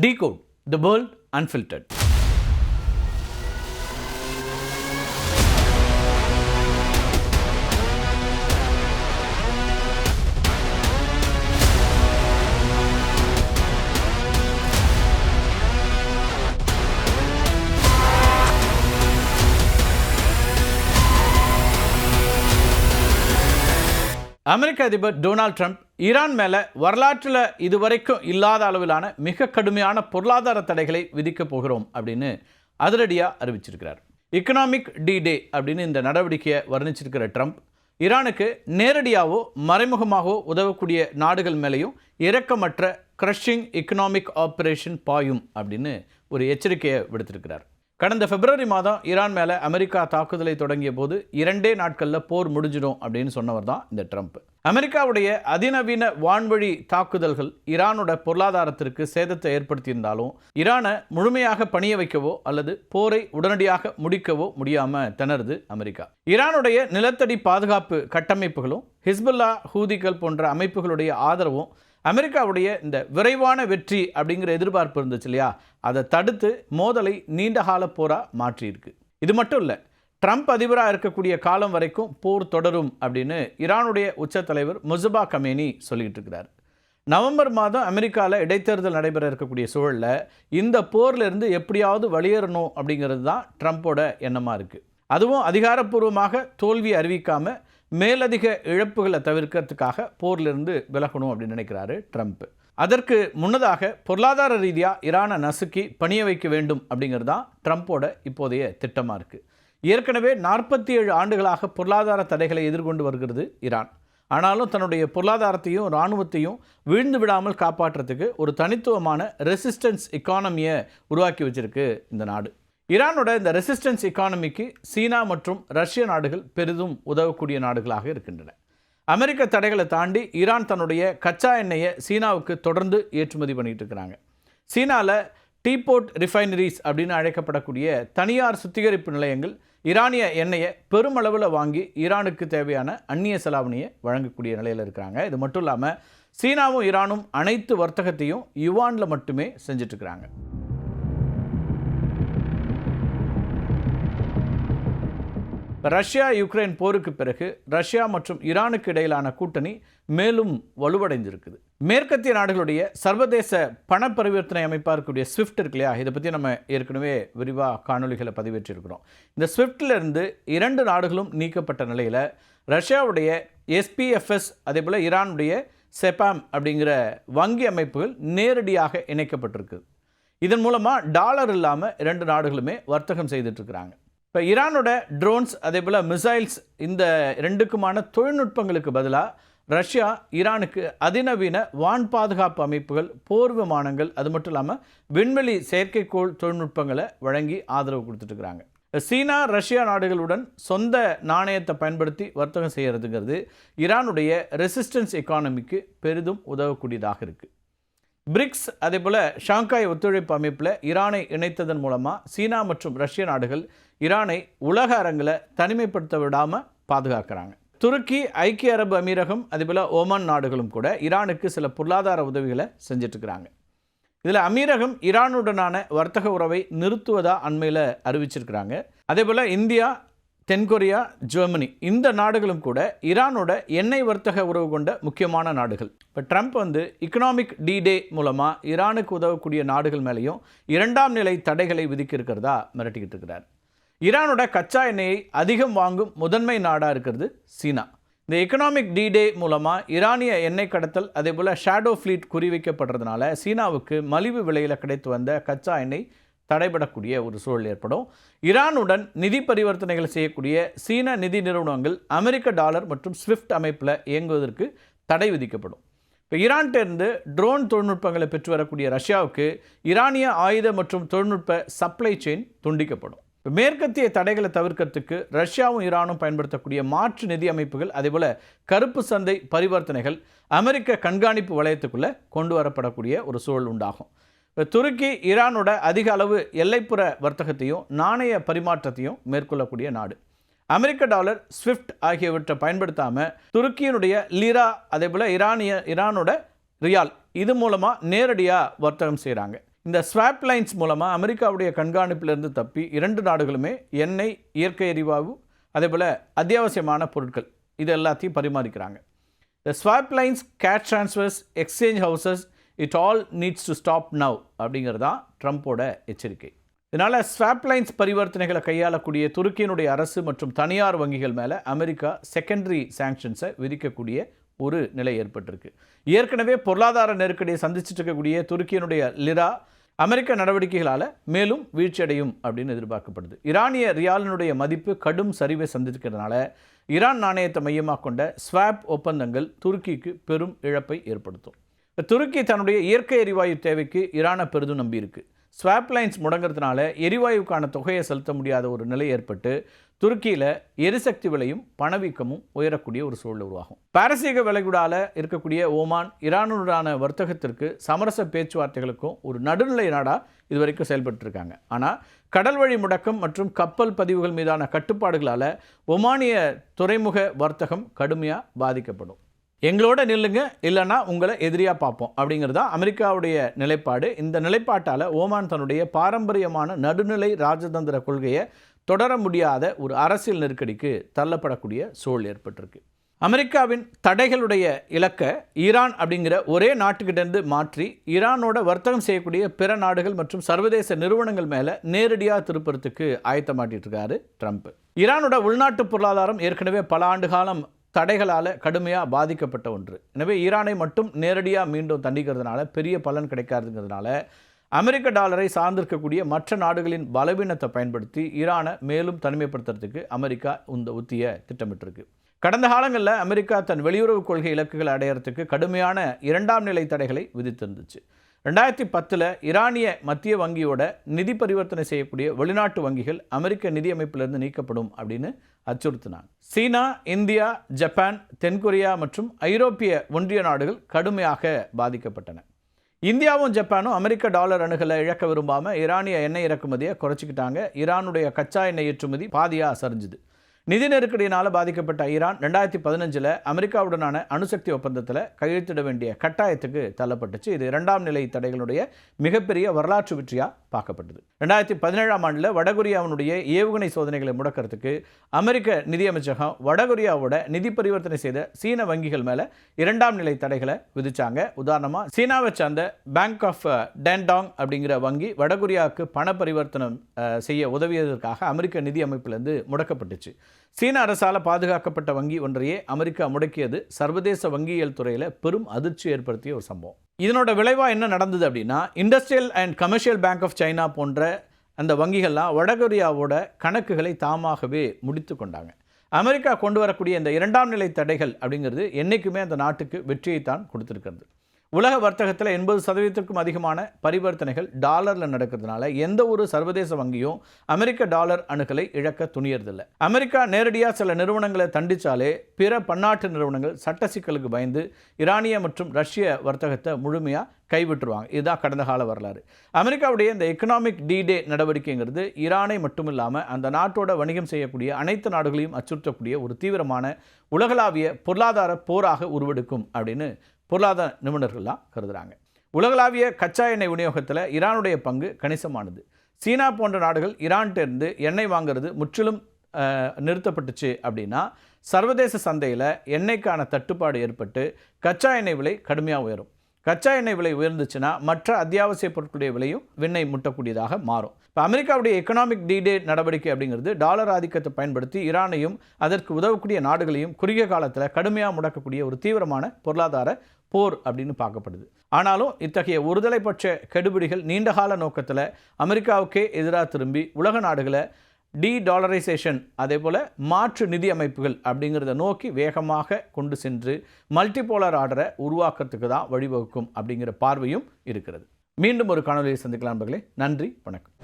Decode the world unfiltered. அமெரிக்க அதிபர் Donald Trump Iran மேலே வரலாற்றில் இதுவரைக்கும் இல்லாத அளவிலான மிக கடுமையான பொருளாதார தடைகளை விதிக்கப் போகிறோம் அப்படின்னு அதிரடியாக அறிவிச்சிருக்கிறார். எக்கனாமிக் டி-டே அப்படின்னு இந்த நடவடிக்கையை வர்ணிச்சிருக்கிற ட்ரம்ப் ஈரானுக்கு நேரடியாகவோ மறைமுகமாகவோ உதவக்கூடிய நாடுகள் மேலேயும் இரக்கமற்ற கிரஷிங் எக்கனாமிக் ஆப்ரேஷன் பாயும் அப்படின்னு ஒரு எச்சரிக்கையை விடுத்திருக்கிறார். கடந்த பிப்ரவரி மாதம் ஈரான் மேலே அமெரிக்கா தாக்குதலை தொடங்கிய போது 2 நாட்களில் போர் முடிஞ்சிடும் அப்படின்னு சொன்னவர் தான் இந்த ட்ரம்ப். அமெரிக்காவுடைய அதிநவீன வான்வழி தாக்குதல்கள் ஈரானோட பொருளாதாரத்திற்கு சேதத்தை ஏற்படுத்தியிருந்தாலும் ஈரானை முழுமையாக பணிய வைக்கவோ அல்லது போரை உடனடியாக முடிக்கவோ முடியாமல் திணறுது அமெரிக்கா. ஈரானுடைய நிலத்தடி பாதுகாப்பு கட்டமைப்புகளும் ஹிஸ்புல்லா ஹூதிகள் போன்ற அமைப்புகளுடைய ஆதரவும் அமெரிக்காவுடைய இந்த விரைவான வெற்றி அப்படிங்கிற எதிர்பார்ப்பு இருந்துச்சு இல்லையா, அதை தடுத்து மோதலை நீண்டகால போராக மாற்றியிருக்கு. இது மட்டும் இல்லை, ட்ரம்ப் அதிபராக இருக்கக்கூடிய காலம் வரைக்கும் போர் தொடரும் அப்படின்னு ஈரானுடைய உச்ச தலைவர் முஸ்தபா கமேனி சொல்லிக்கிட்டு இருக்கிறார். நவம்பர் மாதம் அமெரிக்காவில் இடைத்தேர்தல் நடைபெற இருக்கக்கூடிய சூழலில் இந்த போர்லேருந்து எப்படியாவது வெளியேறணும் அப்படிங்கிறது தான் ட்ரம்ப்போட எண்ணமாக இருக்குது. அதுவும் அதிகாரப்பூர்வமாக தோல்வி அறிவிக்காமல் மேலதிக இழப்புகளை தவிர்க்கிறதுக்காக போரிலிருந்து விலகணும் அப்படின்னு நினைக்கிறாரு ட்ரம்ப். அதற்கு முன்னதாக பொருளாதார ரீதியாக ஈரானை நசுக்கி பணிய வைக்க வேண்டும் அப்படிங்கிறது தான் ட்ரம்ப்போட இப்போதைய திட்டமாக இருக்குது. ஏற்கனவே 47 ஆண்டுகளாக பொருளாதார தடைகளை எதிர்கொண்டு வருகிறது ஈரான். ஆனாலும் தன்னுடைய பொருளாதாரத்தையும் இராணுவத்தையும் வீழ்ந்து விடாமல் காப்பாற்றுறதுக்கு ஒரு தனித்துவமான ரெசிஸ்டன்ஸ் எக்கானமியை உருவாக்கி வச்சிருக்கு இந்த நாடு. ஈரானோட இந்த ரெசிஸ்டன்ஸ் எக்கானமிக்கு சீனா மற்றும் ரஷ்ய நாடுகள் பெரிதும் உதவக்கூடிய நாடுகளாக இருக்கின்றன. அமெரிக்க தடைகளை தாண்டி ஈரான் தன்னுடைய கச்சா எண்ணெயை சீனாவுக்கு தொடர்ந்து ஏற்றுமதி பண்ணிட்டு இருக்கிறாங்க. சீனாவில் டீபோர்ட் ரிஃபைனரிஸ் அப்படின்னு அழைக்கப்படக்கூடிய தனியார் சுத்திகரிப்பு நிலையங்கள் ஈரானிய எண்ணெயை பெருமளவில் வாங்கி ஈரானுக்கு தேவையான அந்நிய செலாவணியை வழங்கக்கூடிய நிலையில் இருக்கிறாங்க. இது மட்டும் இல்லாமல் சீனாவும் ஈரானும் அனைத்து வர்த்தகத்தையும் யுவானில் மட்டுமே செஞ்சிட்ருக்கிறாங்க. ரஷ்யா யுக்ரைன் போருக்கு பிறகு ரஷ்யா மற்றும் ஈரானுக்கு இடையிலான கூட்டணி மேலும் வலுவடைந்திருக்குது. மேற்கத்திய நாடுகளுடைய சர்வதேச பண பரிவர்த்தனை அமைப்பாக இருக்கக்கூடிய ஸ்விஃப்ட் இருக்கு இல்லையா, இதை பற்றி நம்ம ஏற்கனவே விரிவாக காணொலிகளை பதிவேற்றிருக்கிறோம். இந்த ஸ்விஃப்டிலிருந்து 2 நாடுகளும் நீக்கப்பட்ட நிலையில் ரஷ்யாவுடைய SPFS அதே போல் ஈரானுடைய செபாம் அப்படிங்கிற வங்கி அமைப்புகள் நேரடியாக இணைக்கப்பட்டிருக்கு. இதன் மூலமாக டாலர் இல்லாமல் 2 நாடுகளுமே வர்த்தகம் செய்துட்ருக்கிறாங்க. இப்போ ஈரானோட ட்ரோன்ஸ் அதே போல் மிசைல்ஸ் இந்த 2க்குமான தொழில்நுட்பங்களுக்கு பதிலாக ரஷ்யா ஈரானுக்கு அதிநவீன வான் பாதுகாப்பு அமைப்புகள், போர் விமானங்கள், அது மட்டும் இல்லாமல் விண்வெளி செயற்கைக்கோள் தொழில்நுட்பங்களை வழங்கி ஆதரவு கொடுத்துட்ருக்குறாங்க. சீனா ரஷ்யா நாடுகளுடன் சொந்த நாணயத்தை பயன்படுத்தி வர்த்தகம் செய்கிறதுங்கிறது ஈரானுடைய ரெசிஸ்டன்ஸ் எக்கானமிக்கு பெரிதும் உதவக்கூடியதாக இருக்குது. பிரிக்ஸ் அதே போல் ஷாங்காய் ஒத்துழைப்பு அமைப்பில் ஈரானை இணைத்ததன் மூலமாக சீனா மற்றும் ரஷ்ய நாடுகள் ஈரானை உலக அரங்கில் தனிமைப்படுத்த விடாமல் பாதுகாக்கிறாங்க. துருக்கி, ஐக்கிய அரபு அமீரகம் அதே போல் ஓமான் நாடுகளும் கூட ஈரானுக்கு சில பொருளாதார உதவிகளை செஞ்சிட்ருக்கிறாங்க. இதில் அமீரகம் ஈரானுடனான வர்த்தக உறவை நிறுத்துவதாக அண்மையில் அறிவிச்சிருக்கிறாங்க. அதே போல் இந்தியா, தென்கொரியா, ஜெர்மனி இந்த நாடுகளும் கூட ஈரானோட எண்ணெய் வர்த்தக உறவு கொண்ட முக்கியமான நாடுகள். இப்போ ட்ரம்ப் எக்கனாமிக் டி-டே மூலமாக ஈரானுக்கு உதவக்கூடிய நாடுகள் மேலேயும் 2ஆம் நிலை தடைகளை விதிக்க இருக்கிறதா மிரட்டிக்கிட்டு இருக்கிறார். ஈரானோட கச்சா எண்ணெயை அதிகம் வாங்கும் முதன்மை நாடாக இருக்கிறது சீனா. இந்த எக்கனாமிக் டி-டே மூலமாக ஈரானிய எண்ணெய் கடத்தல் அதே போல் ஷேடோ ஃப்ளீட் குறிவைக்கப்படுறதுனால சீனாவுக்கு மலிவு விலையில் கிடைத்து வந்த கச்சா எண்ணெய் தடைபடக்கூடிய ஒரு சூழல் ஏற்படும். ஈரானுடன் நிதி பரிவர்த்தனைகள் செய்யக்கூடிய சீன நிதி நிறுவனங்கள் அமெரிக்க டாலர் மற்றும் ஸ்விஃப்ட் அமைப்பில் இயங்குவதற்கு தடை விதிக்கப்படும். இப்போ ஈரான்கிட்டேருந்து ட்ரோன் தொழில்நுட்பங்களை பெற்று வரக்கூடிய ரஷ்யாவுக்கு ஈரானிய ஆயுத மற்றும் தொழில்நுட்ப சப்ளை செயின் துண்டிக்கப்படும். இப்போ மேற்கத்திய தடைகளை தவிர்க்கிறதுக்கு ரஷ்யாவும் ஈரானும் பயன்படுத்தக்கூடிய மாற்று நிதி அமைப்புகள் அதேபோல் கருப்பு சந்தை பரிவர்த்தனைகள் அமெரிக்க கண்காணிப்பு வலயத்துக்குள்ளே கொண்டு வரப்படக்கூடிய ஒரு சூழல் உண்டாகும். துருக்கி ஈரானோட அதிக அளவு எல்லைப்புற வர்த்தகத்தையும் நாணய பரிமாற்றத்தையும் மேற்கொள்ளக்கூடிய நாடு. அமெரிக்க டாலர், ஸ்விஃப்ட் ஆகியவற்றை பயன்படுத்தாமல் துருக்கியினுடைய லீரா அதே போல் ஈரானோட ரியால் இது மூலமாக நேரடியாக வர்த்தகம் செய்கிறாங்க. இந்த ஸ்வாப் லைன்ஸ் மூலமாக அமெரிக்காவுடைய கண்காணிப்பிலிருந்து தப்பி 2 நாடுகளுமே எண்ணெய், இயற்கை எரிவாயு, அதேபோல் அத்தியாவசியமான பொருட்கள் இது எல்லாத்தையும் பரிமாறிக்கிறாங்க. The swap lines, cash transfers, exchange houses, it all needs to stop now அப்படிங்கிறது தான் ட்ரம்ப்போட எச்சரிக்கை. இதனால் ஸ்வாப் லைன்ஸ் பரிவர்த்தனைகளை கையாளக்கூடிய துருக்கியினுடைய அரசு மற்றும் தனியார் வங்கிகள் மேலே அமெரிக்கா செகண்டரி சாங்ஷன்ஸை விதிக்கக்கூடிய ஒரு நிலை ஏற்பட்டிருக்கு. ஏற்கனவே பொருளாதார நெருக்கடியை சந்திச்சுட்டு இருக்கக்கூடிய துருக்கியினுடைய லிரா அமெரிக்க நடவடிக்கைகளால் மேலும் வீழ்ச்சியடையும் அப்படின்னு எதிர்பார்க்கப்படுது. ஈரானிய ரியாலினுடைய மதிப்பு கடும் சரிவை சந்திக்கிறதுனால ஈரான் நாணயத்தை மையமாக கொண்ட ஸ்வாப் ஒப்பந்தங்கள் துருக்கிக்கு பெரும் இழப்பை ஏற்படுத்தும். துருக்கி தன்னுடைய இயற்கை எரிவாயு தேவைக்கு ஈரானை பெரிதும் நம்பியிருக்கு. ஸ்வாப் லைன்ஸ் முடங்கிறதுனால எரிவாயுக்கான தொகையை செலுத்த முடியாத ஒரு நிலை ஏற்பட்டு துருக்கியில் எரிசக்தி விலையும் பணவீக்கமும் உயரக்கூடிய ஒரு சூழல் உருவாகும். பாரசீக விலைகுடால இருக்கக்கூடிய ஓமான் ஈரானுடனான வர்த்தகத்திற்கு சமரச பேச்சுவார்த்தைகளுக்கும் ஒரு நடுநிலை நாடாக இதுவரைக்கும் செயல்பட்டு இருக்காங்க. ஆனால் கடல் வழி முடக்கம் மற்றும் கப்பல் பதிவுகள் மீதான கட்டுப்பாடுகளால் ஒமானிய துறைமுக வர்த்தகம் கடுமையாக பாதிக்கப்படும். எங்களோட நில்லுங்க, இல்லைன்னா உங்களை எதிரியாக பார்ப்போம் அப்படிங்கிறது தான் அமெரிக்காவுடைய நிலைப்பாடு. இந்த நிலைப்பாட்டால் ஓமான் தன்னுடைய பாரம்பரியமான நடுநிலை ராஜதந்திர கொள்கையை தொடர முடியாத ஒரு அரசியல் நெருக்கடிக்கு தள்ளப்படக்கூடிய சூழல் ஏற்பட்டிருக்கு. அமெரிக்காவின் தடைகளுடைய இலக்கை ஈரான் அப்படிங்கிற ஒரே நாட்டுக்கிட்டேருந்து மாற்றி ஈரானோட வர்த்தகம் செய்யக்கூடிய பிற நாடுகள் மற்றும் சர்வதேச நிறுவனங்கள் மேலே நேரடியாக திருப்புறத்துக்கு ஆயத்தமாட்டிட்டு இருக்காரு ட்ரம்ப். ஈரானோட உள்நாட்டு பொருளாதாரம் ஏற்கனவே பல ஆண்டு காலம் தடைகளால் கடுமையாக பாதிக்கப்பட்ட ஒன்று. எனவே ஈரானை மட்டும் நேரடியாக மீண்டும் தண்டிக்கிறதுனால பெரிய பலன் கிடைக்காதுங்கிறதுனால அமெரிக்க டாலரை சார்ந்திருக்கக்கூடிய மற்ற நாடுகளின் பலவீனத்தை பயன்படுத்தி ஈரானை மேலும் தனிமைப்படுத்துறதுக்கு அமெரிக்கா இந்த உத்தியை திட்டமிட்டிருக்கு. கடந்த காலங்களில் அமெரிக்கா தன் வெளியுறவு கொள்கை இலக்குகளை அடையிறதுக்கு கடுமையான 2ஆம் நிலை தடைகளை விதித்திருந்துச்சு. 2010 ஈரானிய மத்திய வங்கியோட நிதி பரிவர்த்தனை செய்யக்கூடிய வெளிநாட்டு வங்கிகள் அமெரிக்க நிதி அமைப்பிலிருந்து நீக்கப்படும் அப்படின்னு அச்சுறுத்தினாங்க. சீனா, இந்தியா, ஜப்பான், தென்கொரியா மற்றும் ஐரோப்பிய ஒன்றிய நாடுகள் கடுமையாக பாதிக்கப்பட்டன. இந்தியாவும் ஜப்பானும் அமெரிக்க டாலர் அணுகலை இழக்க விரும்பாமல் ஈரானிய எண்ணெய் இறக்குமதியை குறைச்சிக்கிட்டாங்க. ஈரானுடைய கச்சா எண்ணெய் ஏற்றுமதி பாதியாக சரிஞ்சுது. நிதி நெருக்கடியினால் பாதிக்கப்பட்ட ஈரான் 2015 அமெரிக்காவுடனான அணுசக்தி ஒப்பந்தத்தில் கையெழுத்திட வேண்டிய கட்டாயத்துக்கு தள்ளப்பட்டுச்சு. இது 2ஆம் நிலை தடைகளுடைய மிகப்பெரிய வரலாற்று வெற்றியாக பார்க்கப்பட்டது. 2017ஆம் ஆண்டில் வடகொரியாவினுடைய ஏவுகணை சோதனைகளை முடக்கிறதுக்கு அமெரிக்க நிதியமைச்சகம் வடகொரியாவோட நிதி பரிவர்த்தனை செய்த சீன வங்கிகள் மேலே 2ஆம் நிலை தடைகளை விதிச்சாங்க. உதாரணமாக சீனாவை சார்ந்த பேங்க் ஆஃப் டேன்டாங் அப்படிங்கிற வங்கி வடகொரியாவுக்கு பண பரிவர்த்தனம் செய்ய உதவியதற்காக அமெரிக்க நிதி அமைப்பிலிருந்து முடக்கப்பட்டுச்சு. சீன அரசால் பாதுகாக்கப்பட்ட வங்கி ஒன்றையே அமெரிக்கா முடக்கியது சர்வதேச வங்கியியல் துறையில் பெரும் அதிர்ச்சி ஏற்படுத்திய ஒரு சம்பவம். இதனோட விளைவாக என்ன நடந்தது அப்படின்னா, industrial and commercial bank of China போன்ற அந்த வங்கிகள்லாம் வடகொரியாவோட கணக்குகளை தாமாகவே முடித்து கொண்டாங்க. அமெரிக்கா கொண்டு வரக்கூடிய இந்த 2ஆம் நிலை தடைகள் அப்படிங்கிறது என்றைக்குமே அந்த நாட்டுக்கு வெற்றியைத்தான் கொடுத்துருக்கிறது. உலக வர்த்தகத்தில் 80% அதிகமான பரிவர்த்தனைகள் டாலரில் நடக்கிறதுனால எந்த ஒரு சர்வதேச வங்கியும் அமெரிக்க டாலர் அணுகலை இழக்க துணியறதில்லை. அமெரிக்கா நேரடியாக சில நிறுவனங்களை தண்டித்தாலே பிற பன்னாட்டு நிறுவனங்கள் சட்ட சிக்கலுக்கு பயந்து ஈரானிய மற்றும் ரஷ்ய வர்த்தகத்தை முழுமையாக கைவிட்டுருவாங்க. இதுதான் கடந்த கால வரலாறு. அமெரிக்காவுடைய இந்த எக்கனாமிக் டே நடவடிக்கைங்கிறது ஈரானை மட்டும் இல்லாமல் அந்த நாட்டோட வணிகம் செய்யக்கூடிய அனைத்து நாடுகளையும் அச்சுறுத்தக்கூடிய ஒரு தீவிரமான உலகளாவிய பொருளாதார போராக உருவெடுக்கும் அப்படின்னு பொருளாதார நிபுணர்கள்லாம் கருதுகிறாங்க. உலகளாவிய கச்சா எண்ணெய் விநியோகத்தில் ஈரானுடைய பங்கு கணிசமானது. சீனா போன்ற நாடுகள் ஈரான்கிட்டேருந்து எண்ணெய் வாங்கிறது முற்றிலும் நிறுத்தப்பட்டுச்சு அப்படின்னா சர்வதேச சந்தையில் எண்ணெய்க்கான தட்டுப்பாடு ஏற்பட்டு கச்சா எண்ணெய் விலை கடுமையாக உயரும். கச்சா எண்ணெய் விலை உயர்ந்துச்சுன்னா மற்ற அத்தியாவசிய பொருட்களுடைய விலையும் விண்ணை முட்டக்கூடியதாக மாறும். இப்போ அமெரிக்காவுடைய எக்கனாமிக் டே நடவடிக்கை அப்படிங்கிறது டாலர் ஆதிக்கத்தை பயன்படுத்தி ஈரானையும் அதற்கு உதவக்கூடிய நாடுகளையும் குறுகிய காலத்தில் கடுமையாக முடக்கக்கூடிய ஒரு தீவிரமான பொருளாதார போர் அப்படின்னு பார்க்கப்படுது. ஆனாலும் இத்தகைய ஒருதலைப்பட்ச கெடுபிடிகள் நீண்டகால நோக்கத்தில் அமெரிக்காவுக்கே எதிராக திரும்பி உலக நாடுகளை டாலரைசேஷன் அதே போல் மாற்று நிதி அமைப்புகள் அப்படிங்கிறத நோக்கி வேகமாக கொண்டு சென்று மல்டிபோலார் ஆர்டரை உருவாக்குறதுக்கு தான் வழிவகுக்கும் அப்படிங்கிற பார்வையும் இருக்கிறது. மீண்டும் ஒரு காணொலியை சந்திக்கலாம் நண்பர்களே. நன்றி, வணக்கம்.